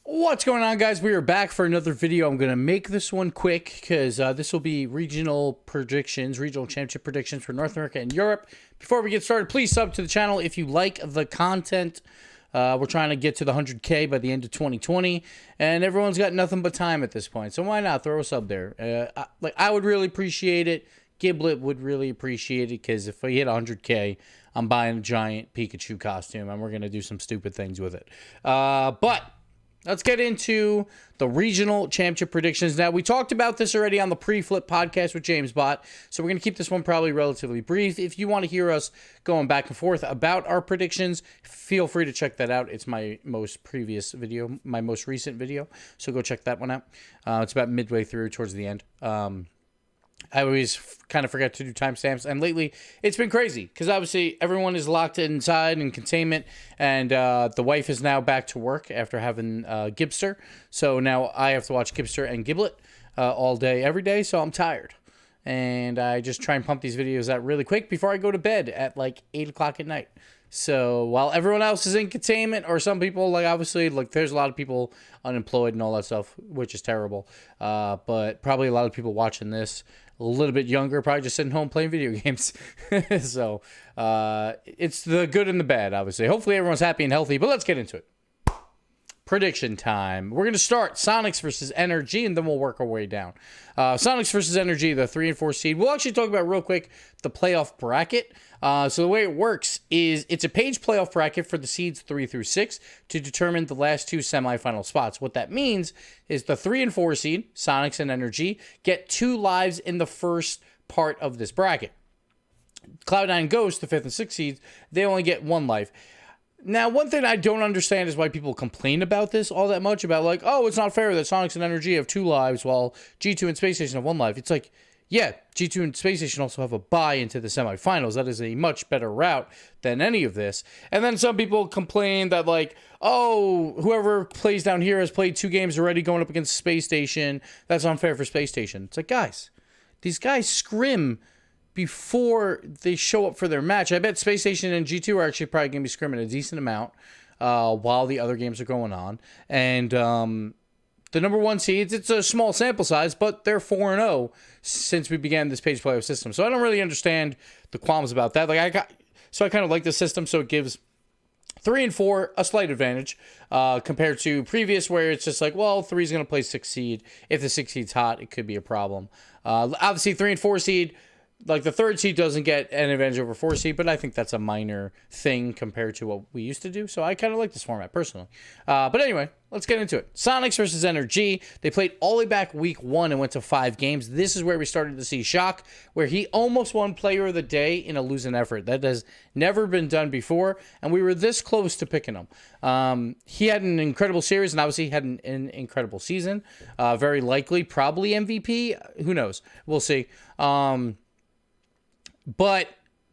What's going on, guys? We are back for another video. I'm going to make this one quick because this will be regional predictions, regional championship predictions for North America and Europe. Before we get started, please sub to the channel if you like the content. We're trying to get to the 100K by the end of 2020, and everyone's got nothing but time at this point. So why not throw a sub there? I would really appreciate it. Giblet would really appreciate it because if we hit 100K, I'm buying a giant Pikachu costume, and we're going to do some stupid things with it. But let's get into the regional championship predictions. Now, we talked about this already on the pre-flip podcast with James Bott, so we're going to keep this one probably relatively brief. If you want to hear us going back and forth about our predictions, feel free to check that out. It's my most recent video, so go check that one out. It's about midway through, towards the end. I always kind of forget to do timestamps, and lately it's been crazy because obviously everyone is locked inside in containment, and the wife is now back to work after having Gibbster. So now I have to watch Gibbster and Giblet all day, every day. So I'm tired, and I just try and pump these videos out really quick before I go to bed at like 8 o'clock at night. So while everyone else is in containment, or some people, like obviously, like there's a lot of people unemployed and all that stuff, which is terrible. But probably a lot of people watching this a little bit younger, probably just sitting home playing video games. So it's the good and the bad, obviously. Hopefully everyone's happy and healthy, but let's get into it. Prediction time. We're going to start Sonics versus NRG, and then we'll work our way down. Sonics versus NRG, the 3 and 4 seed. We'll actually talk about real quick the playoff bracket. So the way it works is it's a page playoff bracket for the seeds 3 through 6 to determine the last two semifinal spots. What that means is the 3 and 4 seed, Sonics and NRG, get 2 lives in the first part of this bracket. Cloud9 and Ghost, the 5th and 6th seeds, they only get 1 life. Now, one thing I don't understand is why people complain about this all that much, about like, oh, it's not fair that Sonics and NRG have 2 lives while G2 and Space Station have 1 life. It's like, yeah, G2 and Space Station also have a bye into the semifinals. That is a much better route than any of this. And then some people complain that like, oh, whoever plays down here has played 2 games already going up against Space Station. That's unfair for Space Station. It's like, guys, these guys scrim before they show up for their match. I bet Space Station and G2 are actually probably going to be scrimming a decent amount while the other games are going on. And the number 1 seeds, it's a small sample size, but they're 4-0 since we began this page playoff system. So I don't really understand the qualms about that. So I kind of like the system, so it gives 3 and 4 a slight advantage compared to previous, where it's just like, well, 3 is going to play 6 seed. If the 6 seed's hot, it could be a problem. Obviously, 3 and 4 seed, like the 3rd seed doesn't get an advantage over 4 seed, but I think that's a minor thing compared to what we used to do. So I kind of like this format personally. But anyway, let's get into it. Sonics versus NRG. They played all the way back week 1 and went to 5 games. This is where we started to see Shock, where he almost won Player of the Day in a losing effort. That has never been done before, and we were this close to picking him. He had an incredible series, and obviously he had an incredible season. Very likely, probably MVP. Who knows? We'll see. But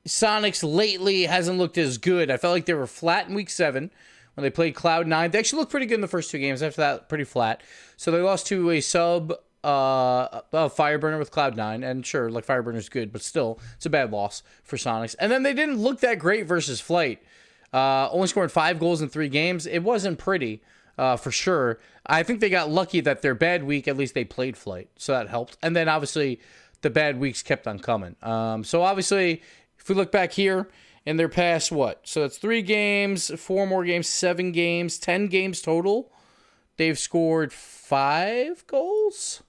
Sonics lately hasn't looked as good. I felt like they were flat in week 7 when they played Cloud9. They actually looked pretty good in the first 2 games. After that, pretty flat. So they lost to a sub Fireburner with Cloud9. And sure, like Fireburner's good, but still, it's a bad loss for Sonics. And then they didn't look that great versus Flight. Only scored 5 goals in 3 games. It wasn't pretty, for sure. I think they got lucky that their bad week, at least they played Flight. So that helped. And then obviously the bad weeks kept on coming. So obviously, if we look back here in their past, what? So it's 3 games, 4 more games, 7 games, 10 games total. They've scored 5 goals.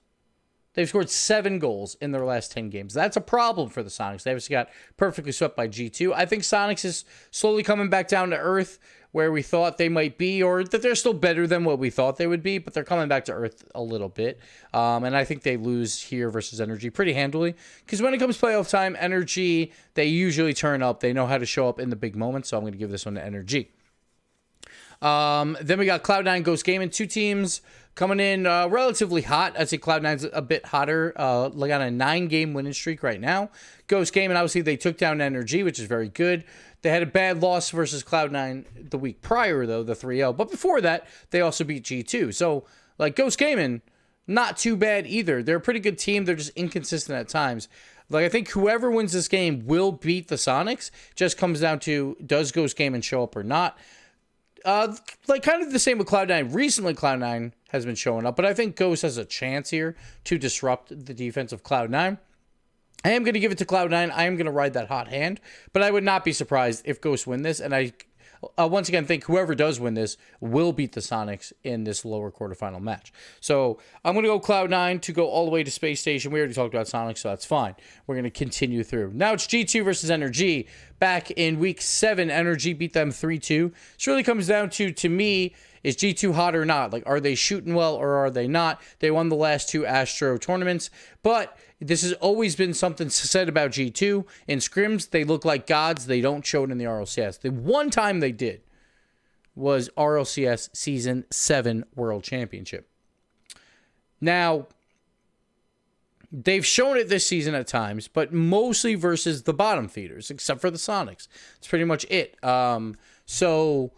They've scored 7 goals in their last 10 games. That's a problem for the Sonics. They obviously got perfectly swept by G2. I think Sonics is slowly coming back down to earth where we thought they might be, or that they're still better than what we thought they would be, but they're coming back to earth a little bit. And I think they lose here versus NRG pretty handily, because when it comes playoff time, NRG, they usually turn up. They know how to show up in the big moments, so I'm going to give this one to NRG. Then we got Cloud9, Ghost Gaming, 2 teams coming in relatively hot. I'd say Cloud9's a bit hotter. Like on a 9-game winning streak right now. Ghost Gaming, obviously, they took down NRG, which is very good. They had a bad loss versus Cloud9 the week prior, though, the 3-0. But before that, they also beat G2. So, like, Ghost Gaming, not too bad either. They're a pretty good team. They're just inconsistent at times. Like, I think whoever wins this game will beat the Sonics. Just comes down to, does Ghost Gaming show up or not? Like kind of the same with Cloud9. Recently, Cloud9 has been showing up, but I think Ghost has a chance here to disrupt the defense of Cloud9. I am going to give it to Cloud9. I am going to ride that hot hand, but I would not be surprised if Ghost win this. And I, once again, think whoever does win this will beat the Sonics in this lower quarterfinal match. So I'm going to go Cloud9 to go all the way to Space Station. We already talked about Sonics, so that's fine. We're going to continue through. Now it's G2 versus NRG. Back in week 7, NRG beat them 3-2. This really comes down to me, is G2 hot or not? Like, are they shooting well or are they not? They won the last 2 Astro tournaments, but this has always been something said about G2. In scrims, they look like gods. They don't show it in the RLCS. The one time they did was RLCS Season 7 World Championship. Now, they've shown it this season at times, but mostly versus the bottom feeders, except for the Sonics. That's pretty much it. So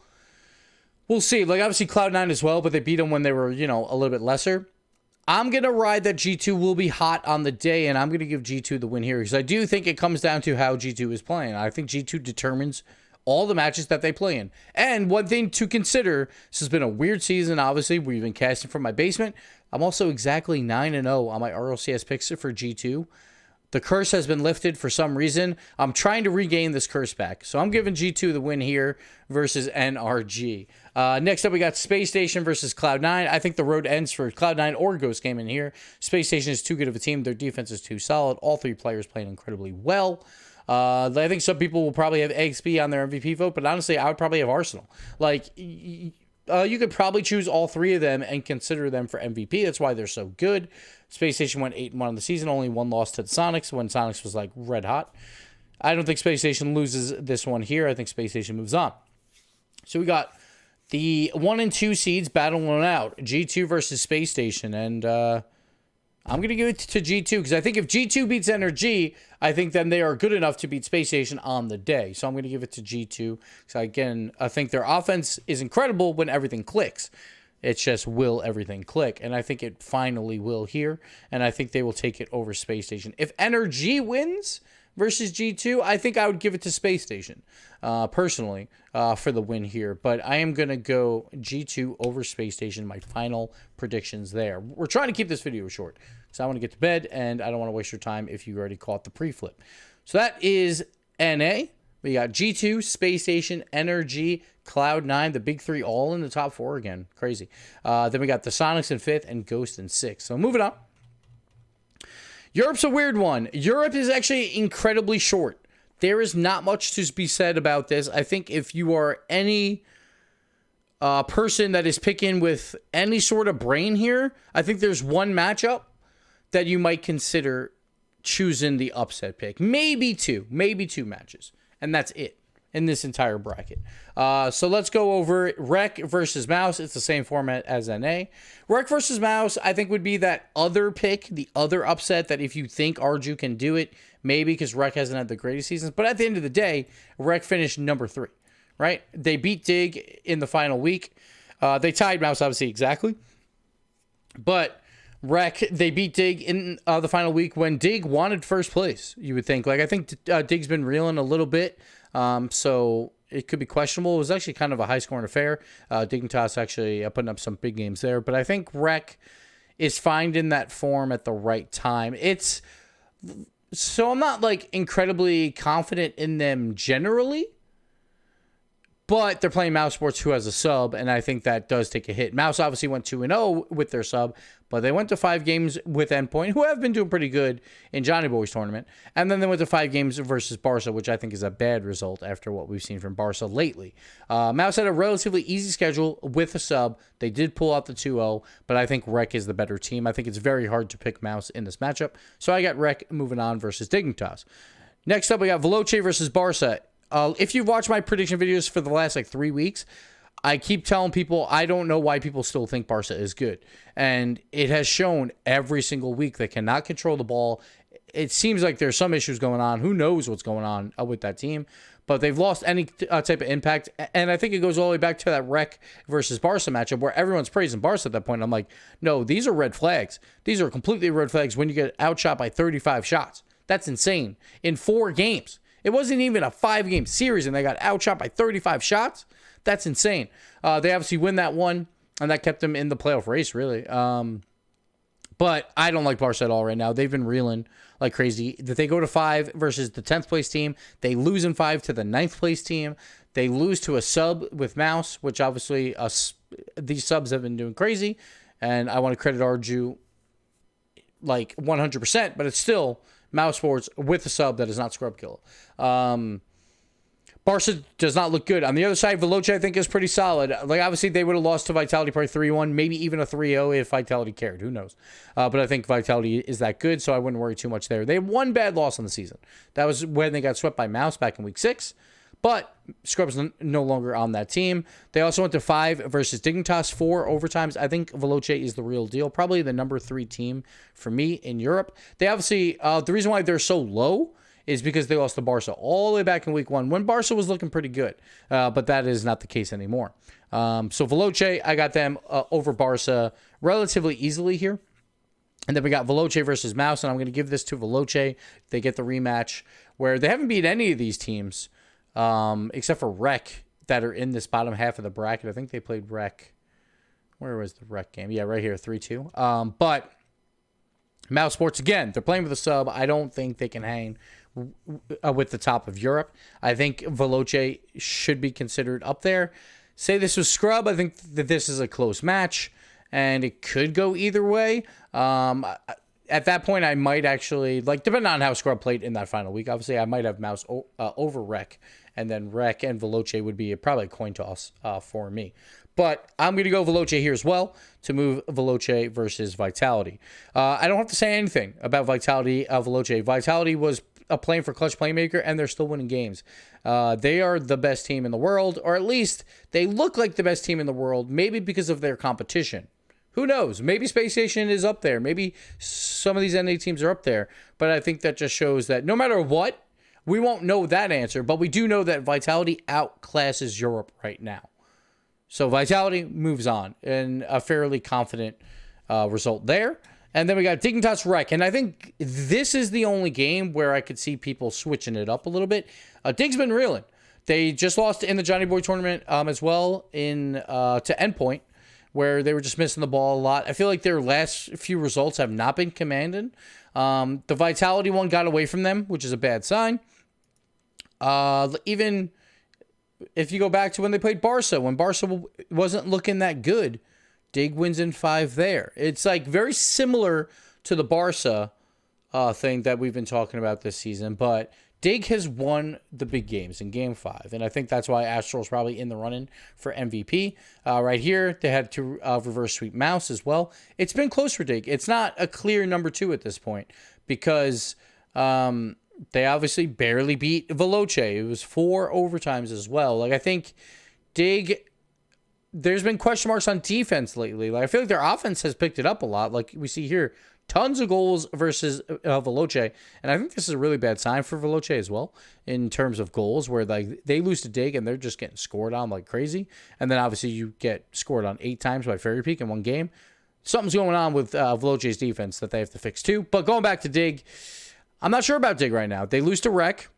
we'll see. Like, obviously Cloud9 as well, but they beat them when they were, you know, a little bit lesser. I'm going to ride that G2 will be hot on the day, and I'm going to give G2 the win here because I do think it comes down to how G2 is playing. I think G2 determines all the matches that they play in. And one thing to consider, this has been a weird season, obviously. We've been casting from my basement. I'm also exactly 9-0 on my RLCS picks for G2. The curse has been lifted for some reason. I'm trying to regain this curse back. So I'm giving G2 the win here versus NRG. Next up, we got Space Station versus Cloud9. I think the road ends for Cloud9 or Ghost Game in here. Space Station is too good of a team. Their defense is too solid. All 3 players playing incredibly well. I think some people will probably have XP on their MVP vote, but honestly, I would probably have Arsenal. Like, you could probably choose all 3 of them and consider them for MVP. That's why they're so good. Space Station went 8-1 on the season, only 1 loss to the Sonics when Sonics was like red hot. I don't think Space Station loses this one here. I think Space Station moves on. So we got the 1 and 2 seeds battling out, G2 versus Space Station, and I'm going to give it to G2 because I think if G2 beats NRG, I think then they are good enough to beat Space Station on the day. So I'm going to give it to G2 because, again, I think their offense is incredible when everything clicks. It's just, will everything click? And I think it finally will here, and I think they will take it over Space Station. If NRG wins versus G2, I think I would give it to Space Station, personally, for the win here. But I am going to go G2 over Space Station, my final predictions there. We're trying to keep this video short because I want to get to bed, and I don't want to waste your time if you already caught the pre-flip. So that is NA. We got G2, Space Station, NRG, Cloud9, the big 3 all in the top 4 again. Crazy. Then we got the Sonics in 5th and Ghost in 6th. So moving on. Europe's a weird one. Europe is actually incredibly short. There is not much to be said about this. I think if you are any person that is picking with any sort of brain here, I think there's one matchup that you might consider choosing the upset pick. Maybe 2 matches. And that's it in this entire bracket. So let's go over Rec versus Mouse. It's the same format as NA. Rec versus Mouse, I think, would be that other pick, the other upset that if you think Arju can do it, maybe because Rec hasn't had the greatest seasons. But at the end of the day, Rec finished number 3, right? They beat Dig in the final week. They tied Mouse, obviously, exactly. But Rec, they beat Dig in the final week when Dig wanted first place, you would think. Like, I think Dig's been reeling a little bit, so it could be questionable. It was actually kind of a high-scoring affair. Dignitas actually putting up some big games there. But I think Rec is finding that form at the right time. So I'm not, like, incredibly confident in them generally, but they're playing Mouse Sports, who has a sub, and I think that does take a hit. Mouse obviously went 2-0 with their sub, but they went to 5 games with Endpoint, who have been doing pretty good in Johnny Boy's tournament. And then they went to 5 games versus Barca, which I think is a bad result after what we've seen from Barca lately. Mouse had a relatively easy schedule with a sub. They did pull out the 2-0, but I think Rec is the better team. I think it's very hard to pick Mouse in this matchup. So I got Rec moving on versus Dignitas. Next up, we got Veloce versus Barca. If you've watched my prediction videos for the last, 3 weeks, I keep telling people I don't know why people still think Barca is good. And it has shown every single week they cannot control the ball. It seems like there's some issues going on. Who knows what's going on with that team? But they've lost any type of impact. And I think it goes all the way back to that Rec versus Barca matchup where everyone's praising Barca at that point. I'm like, no, these are red flags. These are completely red flags when you get outshot by 35 shots. That's insane. In 4 games. It wasn't even a 5-game series, and they got outshot by 35 shots. That's insane. They obviously win that one, and that kept them in the playoff race, really. But I don't like Barca at all right now. They've been reeling like crazy. That they go to 5 versus the 10th place team. They lose in 5 to the 9th place team. They lose to a sub with Mouse, which obviously these subs have been doing crazy. And I want to credit Arju like 100%, but it's still Mouse Sports with a sub that is not Scrub Kill. Barca does not look good. On the other side, Veloce, I think, is pretty solid. Like, obviously, they would have lost to Vitality probably 3-1, maybe even a 3-0 if Vitality cared. Who knows? But I think Vitality is that good, so I wouldn't worry too much there. They had one bad loss on the season. That was when they got swept by Mouse back in week 6. But Scrub's no longer on that team. They also went to 5 versus Dignitas, 4 overtimes. I think Veloce is the real deal. Probably the number 3 team for me in Europe. They obviously, the reason why they're so low is because they lost to Barca all the way back in week 1 when Barca was looking pretty good. But that is not the case anymore. So Veloce, I got them over Barca relatively easily here. And then we got Veloce versus Mouse, and I'm going to give this to Veloce. They get the rematch where they haven't beat any of these teams except for Rec that are in this bottom half of the bracket. I think they played Rec. Where was the Rec game? Yeah, right here, 3-2. But Mouse Sports, again, they're playing with a sub. I don't think they can hang with the top of Europe. I think Veloce should be considered up there. Say this was Scrub. I think that this is a close match, and it could go either way. At that point, I might actually, like, depending on how Scrub played in that final week, obviously, I might have Mouse over Rec, and then Rec and Veloce would be probably a coin toss for me. But I'm going to go Veloce here as well to move Veloce versus Vitality. I don't have to say anything about Vitality. Veloce. Vitality was playing for Clutch Playmaker, and they're still winning games. They are the best team in the world, or at least they look like the best team in the world, maybe because of their competition. Who knows? Maybe Space Station is up there. Maybe some of these NA teams are up there. But I think that just shows that no matter what, we won't know that answer, but we do know that Vitality outclasses Europe right now. So Vitality moves on, and a fairly confident result there. And then we got Dignitas Rec, and I think this is the only game where I could see people switching it up a little bit. Dig's been reeling. They just lost in the Johnny Boy tournament as well to Endpoint, where they were just missing the ball a lot. I feel like their last few results have not been commanding. The Vitality one got away from them, which is a bad sign. Even if you go back to when they played Barca, when Barca wasn't looking that good, Dig wins in 5 there. It's like very similar to the Barca thing that we've been talking about this season, but Dig has won the big games in Game 5, and I think that's why Astral's probably in the running for MVP. Right here, they had to reverse sweep Mouse as well. It's been close for Dig. It's not a clear number 2 at this point because they obviously barely beat Veloce. It was 4 overtimes as well. Like, I think Dig, there's been question marks on defense lately. Like, I feel like their offense has picked it up a lot. Like we see here, tons of goals versus Veloce. And I think this is a really bad sign for Veloce as well in terms of goals, where like they lose to Dig and they're just getting scored on like crazy. And then obviously you get scored on 8 times by Fairy Peak in one game. Something's going on with Veloce's defense that they have to fix too. But going back to Dig, I'm not sure about Dig right now. They lose to Rec,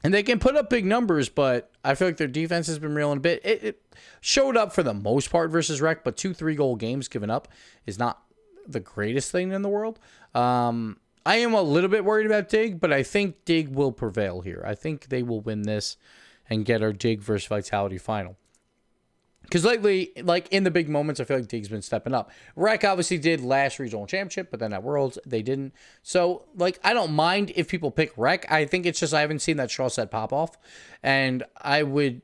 and they can put up big numbers, but I feel like their defense has been reeling a bit. It showed up for the most part versus Rec, but 2 3-goal games given up is not the greatest thing in the world. I am a little bit worried about Dig, but I think Dig will prevail here. I think they will win this and get our Dig versus Vitality final. Because lately, like in the big moments, I feel like Dig's been stepping up. Rec obviously did last regional championship, but then at Worlds, they didn't. So, like, I don't mind if people pick Rec. I think it's just I haven't seen that Shaw set pop off. And I would,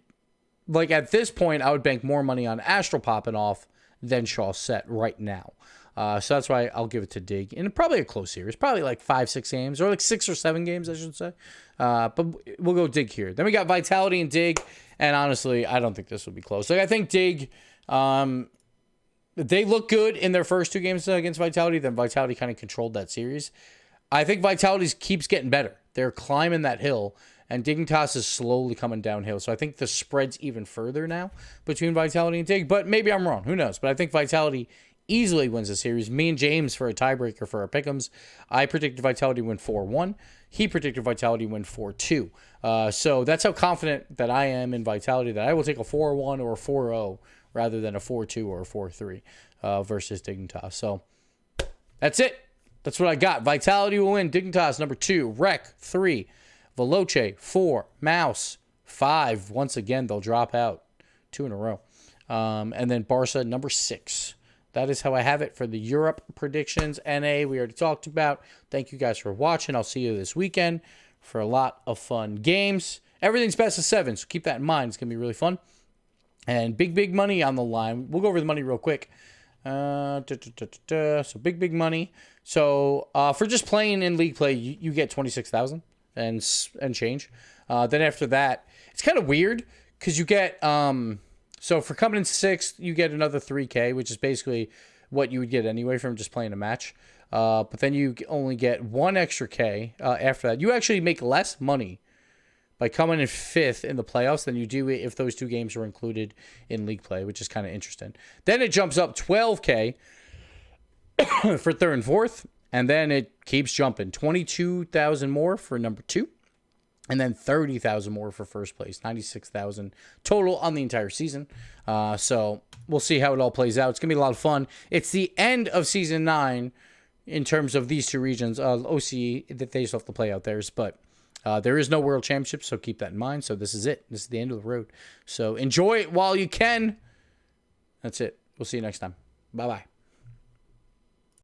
like, at this point, I would bank more money on Astral popping off than Shaw set right now. So that's why I'll give it to Dig. And probably a close series. Probably like 5-6 games. Or like 6 or 7 games, I should say. But we'll go Dig here. Then we got Vitality and Dig. And honestly, I don't think this will be close. Like, I think Dig, they look good in their first 2 games against Vitality. Then Vitality kind of controlled that series. I think Vitality keeps getting better. They're climbing that hill. And Dignitas is slowly coming downhill. So I think the spread's even further now between Vitality and Dig. But maybe I'm wrong. Who knows? But I think Vitality easily wins the series. Me and James for a tiebreaker for our pick'ems. I predicted Vitality win 4-1. He predicted Vitality win 4-2. So that's how confident that I am in Vitality that I will take a 4-1 or a 4-0 rather than a 4-2 or a 4-3 versus Dignitas. So that's it. That's what I got. Vitality will win. Dignitas number 2. Rec 3. Veloce 4. Mouse 5. Once again, they'll drop out 2 in a row. And then Barca number 6. That is how I have it for the Europe predictions. NA, we already talked about. Thank you guys for watching. I'll see you this weekend for a lot of fun games. Everything's best of 7, so keep that in mind. It's going to be really fun. And big money on the line. We'll go over the money real quick. So big money. So for just playing in league play, you get 26,000 and change. Then after that, it's kind of weird because you get so for coming in 6th, you get another 3K, which is basically what you would get anyway from just playing a match. But then you only get 1 extra K after that. You actually make less money by coming in 5th in the playoffs than you do if those 2 games were included in league play, which is kind of interesting. Then it jumps up 12K for 3rd and 4th, and then it keeps jumping. 22,000 more for number 2, and then 30,000 more for 1st place. 96,000 total on the entire season. So we'll see how it all plays out. It's going to be a lot of fun. It's the end of Season 9 in terms of these 2 regions. OC, that they still have to play out theirs, but there is no World Championship, so keep that in mind. So this is it. This is the end of the road. So enjoy it while you can. That's it. We'll see you next time. Bye-bye.